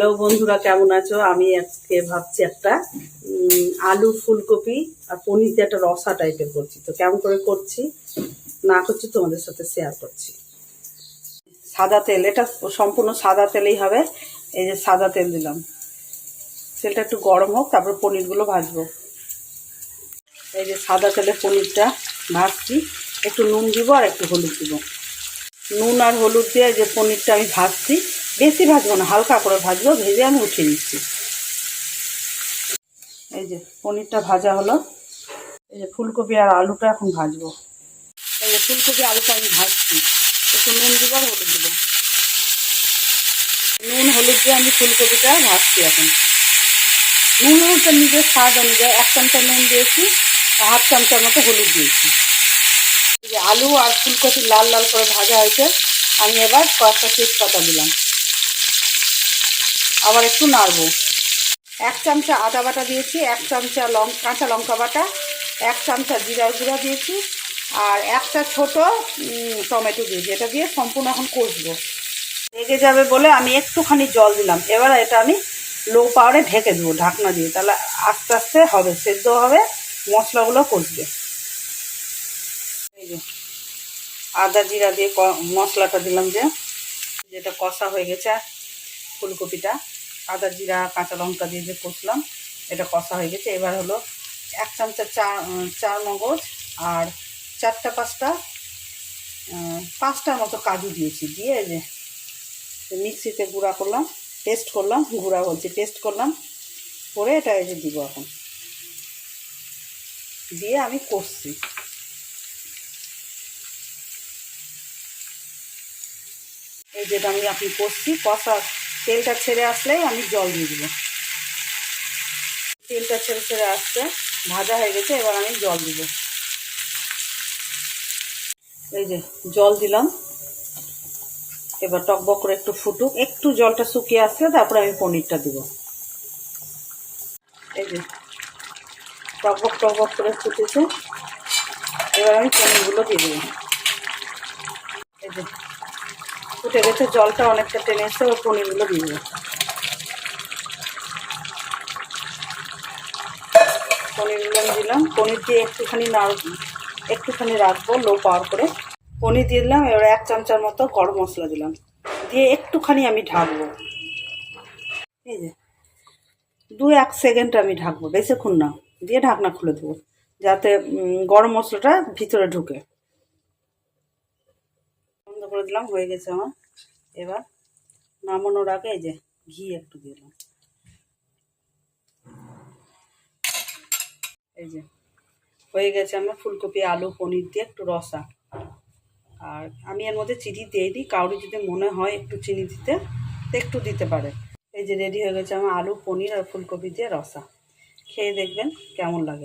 Hello বন্ধুরা, কেমন আছো? আমি আজকে ভাবছি একটা আলু ফুলকপি আর পনির দিয়ে একটা রসা টাইপের করছি। তো কেমন করে করছি না করছি তোমাদের সাথে শেয়ার করছি। সাদা তেল, এটা সম্পূর্ণ সাদা তেলেই হবে। এই যে সাদা তেল দিলাম, তেলটা একটু গরম হোক, তারপর পনিরগুলো ভাজবো। এই যে সাদা তেলে পনিরটা ভাজছি, একটু নুন দিব আর একটু হলুদ দিব। নুন আর হলুদ দিয়ে যে পনিরটা আমি ভাজছি, বেশি ভাজবো না, হালকা করে ভাজবো, ভেজে আমি উঠিয়ে নিচ্ছি। এই যে পনিরটা ভাজা হলো, এই যে ফুলকপি আর আলুটা এখন ভাজবো। এই যে ফুলকপি আলুটা আমি ভাজছি, একটু নুন দিব আর হলুদ দিব। নুন হলুদ দিয়ে আমি ফুলকপিটা ভাজছি এখন। নুন হলুদটা নিজের স্বাদ অনুযায়ী 1 চামচা নুন দিয়েছি, 1/2 চামচার মতো হলুদ দিয়েছি। এই যে আলু আর ফুলকপি লাল লাল করে ভাজা হয়েছে, আমি এবার কয়েকটা তেজপাতা দিলাম, আবার একটু নাড়বো। 1 চামচা আদা বাটা দিয়েছি, 1 চামচা কাঁচা লঙ্কা বাটা, 1 চামচা জিরার গুঁড়া দিয়েছি, আর একটা ছোট টমেটো দিয়েছি। এটা দিয়ে সম্পূর্ণ এখন কষবো। লেগে যাবে বলে আমি একটুখানি জল দিলাম। এবার এটা আমি লো পাওয়ারে ঢেকে দেবো ঢাকনা দিয়ে, তাহলে আস্তে আস্তে হবে, সেদ্ধ হবে, মশলাগুলো কষবে। এই যে আদা জিরা দিয়ে মশলাটা দিলাম, যেটা কষা হয়ে গেছে। ফুলকপিটা আদা জিরা কাঁচা লঙ্কা দিয়ে যে কষলাম, এটা কষা হয়ে গেছে। এবার হলো 1 চামচা চার মগজ আর 4-5টার মতো কাজু দিয়েছি। দিয়ে যে মিক্সিতে গুঁড়া করলাম, পেস্ট করলাম, পেস্ট করলাম করে এটা এই যে দিব এখন, দিয়ে আমি কষছি। এই যেটা আমি এখন কষছি, তেলটা ছেড়ে আসলেই আমি জল দিয়ে দেবো। তেলটা ছেড়ে আসছে, ভাজা হয়ে গেছে, এবার আমি জল দিব। এই যে জল দিলাম, এবার টকবক করে একটু ফুটুক, একটু জলটা শুকিয়ে আসলে তারপরে আমি পনিরটা দিব। এই যে টকবক করে ফুটেছে, এবার আমি পনিরগুলো দিয়ে দেবো। এই যে ফুটে গেছে, জলটা অনেকটা টেনে এসে ওই পনিরগুলো দিয়ে দেবো। পনিরগুলো আমি দিলাম, পনির দিয়ে একটুখানি রাখবো লো পাওয়ার করে। পনির দিয়ে দিলাম, এবার 1 চামচার মতো গরম মশলা দিলাম, দিয়ে একটুখানি আমি ঢাকবো। এই যে 2-1 সেকেন্ড আমি ঢাকবো, বেশিক্ষণ না, দিয়ে ঢাকনা খুলে দেবো যাতে গরম মশলাটা ভিতরে ঢুকে। বন্ধ করে দিলাম, হয়ে গেছে আমার। এবার নামানোর আগে এই যে ঘি একটু দিলাম। এই যে হয়ে গেছে আমার ফুলকপি আলু পনির দিয়ে একটু রসা। আর আমি এর মধ্যে চিনি দিয়ে দিই, কাউরি যদি মনে হয় একটু চিনি দিতে তো একটু দিতে পারে। এই যে রেডি হয়ে গেছে আমার আলু পনির আর ফুলকপি দিয়ে রসা। খেয়ে দেখবেন কেমন লাগে।